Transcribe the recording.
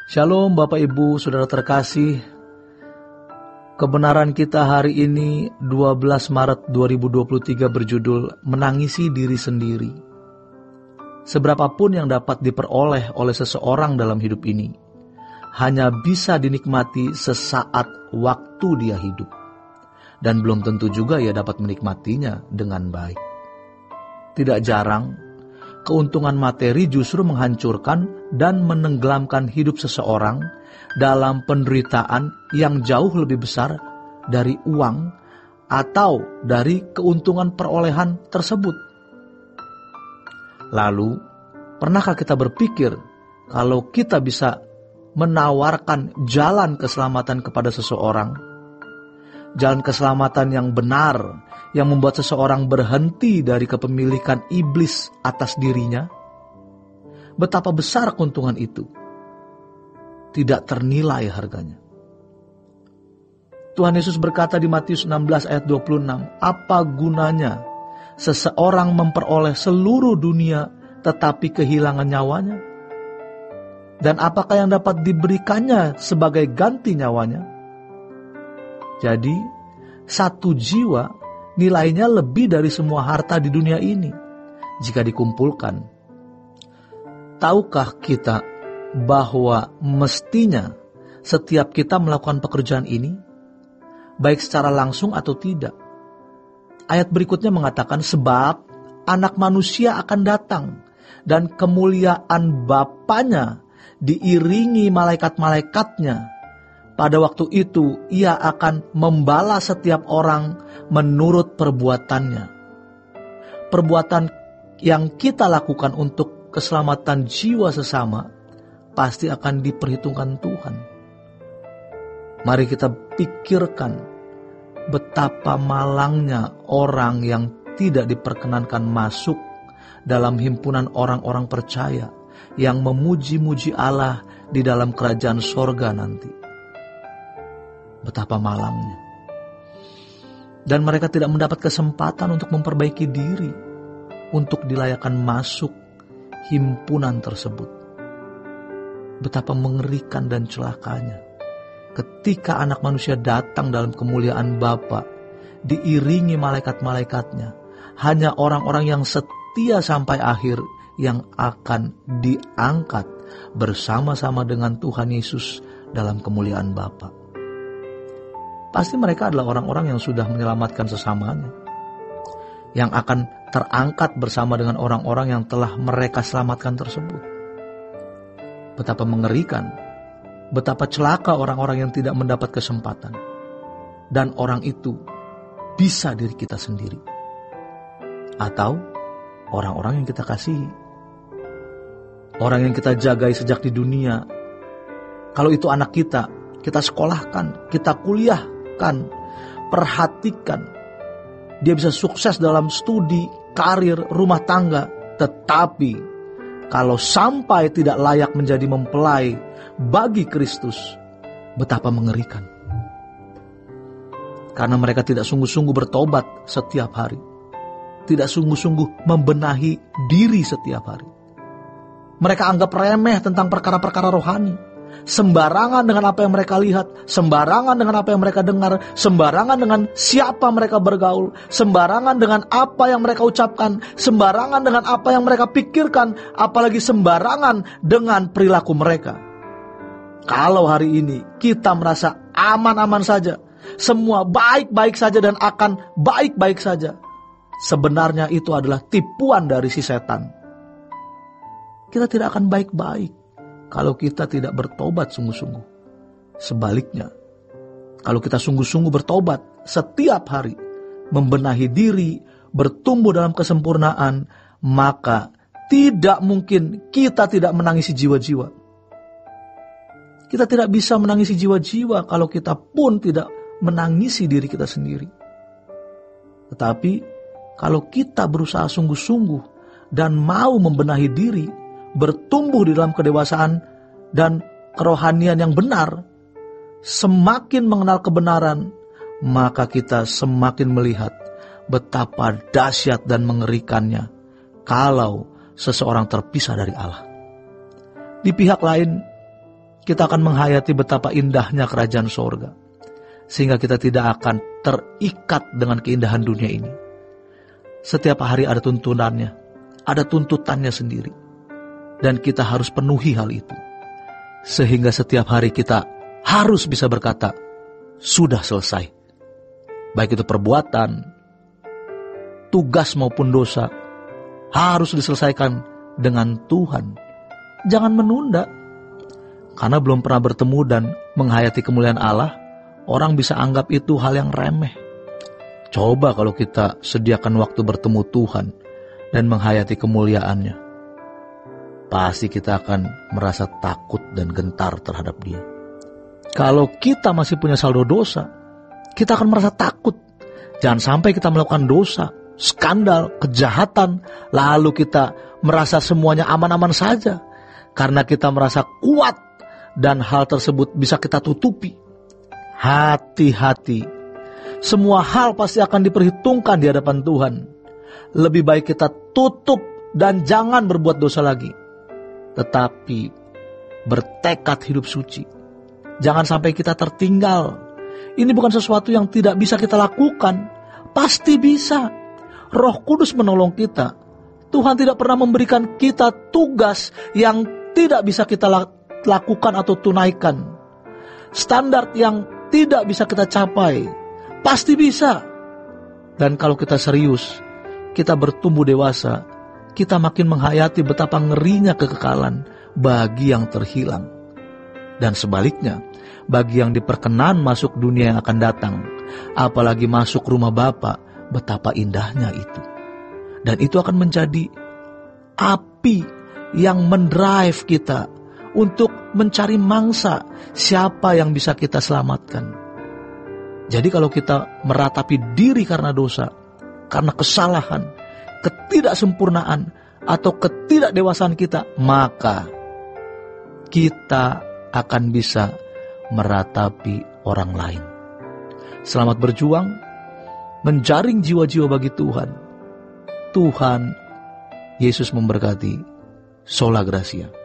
Shalom Bapak Ibu, Saudara terkasih. Kebenaran kita hari ini 12 Maret 2023 berjudul Menangisi Diri Sendiri. Seberapapun yang dapat diperoleh oleh seseorang dalam hidup ini, hanya bisa dinikmati sesaat waktu dia hidup. Dan belum tentu juga ia dapat menikmatinya dengan baik. Tidak jarang, keuntungan materi justru menghancurkan dan menenggelamkan hidup seseorang dalam penderitaan yang jauh lebih besar dari uang atau dari keuntungan perolehan tersebut. Lalu, pernahkah kita berpikir kalau kita bisa menawarkan jalan keselamatan kepada seseorang? Jalan keselamatan yang benar, yang membuat seseorang berhenti dari kepemilikan iblis atas dirinya. Betapa besar keuntungan itu. Tidak ternilai harganya. Tuhan Yesus berkata di Matius 16 ayat 26, apa gunanya seseorang memperoleh seluruh dunia tetapi kehilangan nyawanya? Dan apakah yang dapat diberikannya sebagai ganti nyawanya? Jadi, satu jiwa nilainya lebih dari semua harta di dunia ini jika dikumpulkan. Tahukah kita bahwa mestinya setiap kita melakukan pekerjaan ini, baik secara langsung atau tidak? Ayat berikutnya mengatakan, sebab anak manusia akan datang dan kemuliaan Bapanya diiringi malaikat-malaikatnya. Pada waktu itu ia akan membalas setiap orang menurut perbuatannya. Perbuatan yang kita lakukan untuk keselamatan jiwa sesama pasti akan diperhitungkan Tuhan. Mari kita pikirkan betapa malangnya orang yang tidak diperkenankan masuk dalam himpunan orang-orang percaya yang memuji-muji Allah di dalam kerajaan sorga nanti. Betapa malangnya. Dan mereka tidak mendapat kesempatan untuk memperbaiki diri, untuk dilayakkan masuk himpunan tersebut. Betapa mengerikan dan celakanya ketika anak manusia datang dalam kemuliaan Bapa, diiringi malaikat-malaikatnya. Hanya orang-orang yang setia sampai akhir yang akan diangkat bersama-sama dengan Tuhan Yesus dalam kemuliaan Bapa. Pasti mereka adalah orang-orang yang sudah menyelamatkan sesamanya, yang akan terangkat bersama dengan orang-orang yang telah mereka selamatkan tersebut. Betapa mengerikan, betapa celaka orang-orang yang tidak mendapat kesempatan. Dan orang itu bisa diri kita sendiri, atau orang-orang yang kita kasihi, orang yang kita jagai sejak di dunia. Kalau itu anak kita sekolahkan, kita kuliahkan, perhatikan. Dia bisa sukses dalam studi, karir, rumah tangga. Tetapi kalau sampai tidak layak menjadi mempelai bagi Kristus, betapa mengerikan. Karena mereka tidak sungguh-sungguh bertobat setiap hari, tidak sungguh-sungguh membenahi diri setiap hari. Mereka anggap remeh tentang perkara-perkara rohani. Sembarangan dengan apa yang mereka lihat, sembarangan dengan apa yang mereka dengar, sembarangan dengan siapa mereka bergaul, sembarangan dengan apa yang mereka ucapkan, sembarangan dengan apa yang mereka pikirkan, apalagi sembarangan dengan perilaku mereka. Kalau hari ini kita merasa aman-aman saja, semua baik-baik saja dan akan baik-baik saja, sebenarnya itu adalah tipuan dari si setan. Kita tidak akan baik-baik kalau kita tidak bertobat sungguh-sungguh. Sebaliknya, kalau kita sungguh-sungguh bertobat setiap hari, membenahi diri, bertumbuh dalam kesempurnaan, maka tidak mungkin kita tidak menangisi jiwa-jiwa. Kita tidak bisa menangisi jiwa-jiwa kalau kita pun tidak menangisi diri kita sendiri. Tetapi kalau kita berusaha sungguh-sungguh dan mau membenahi diri, bertumbuh di dalam kedewasaan dan kerohanian yang benar, semakin mengenal kebenaran, maka kita semakin melihat betapa dahsyat dan mengerikannya kalau seseorang terpisah dari Allah. Di pihak lain, kita akan menghayati betapa indahnya kerajaan sorga. Sehingga kita tidak akan terikat dengan keindahan dunia ini. Setiap hari ada tuntunannya, ada tuntutannya sendiri. Dan kita harus penuhi hal itu. Sehingga setiap hari kita harus bisa berkata, sudah selesai. Baik itu perbuatan, tugas maupun dosa, harus diselesaikan dengan Tuhan. Jangan menunda. Karena belum pernah bertemu dan menghayati kemuliaan Allah, orang bisa anggap itu hal yang remeh. Coba kalau kita sediakan waktu bertemu Tuhan dan menghayati kemuliaannya. Pasti kita akan merasa takut dan gentar terhadap Dia. Kalau kita masih punya saldo dosa, kita akan merasa takut. Jangan sampai kita melakukan dosa, skandal, kejahatan, lalu kita merasa semuanya aman-aman saja. Karena kita merasa kuat dan hal tersebut bisa kita tutupi. Hati-hati. Semua hal pasti akan diperhitungkan di hadapan Tuhan. Lebih baik kita tutup dan jangan berbuat dosa lagi. Tetapi bertekad hidup suci. Jangan sampai kita tertinggal. Ini bukan sesuatu yang tidak bisa kita lakukan. Pasti bisa. Roh Kudus menolong kita. Tuhan tidak pernah memberikan kita tugas yang tidak bisa kita lakukan atau tunaikan. Standar yang tidak bisa kita capai. Pasti bisa. Dan kalau kita serius, kita bertumbuh dewasa, kita makin menghayati betapa ngerinya kekekalan bagi yang terhilang. Dan sebaliknya, bagi yang diperkenan masuk dunia yang akan datang, apalagi masuk rumah Bapa, betapa indahnya itu. Dan itu akan menjadi api yang mendrive kita untuk mencari mangsa siapa yang bisa kita selamatkan. Jadi kalau kita meratapi diri karena dosa, karena kesalahan, ketidaksempurnaan, atau ketidakdewasaan kita, maka kita akan bisa meratapi orang lain. Selamat berjuang, menjaring jiwa-jiwa bagi Tuhan. Tuhan Yesus memberkati. Sola Gracia.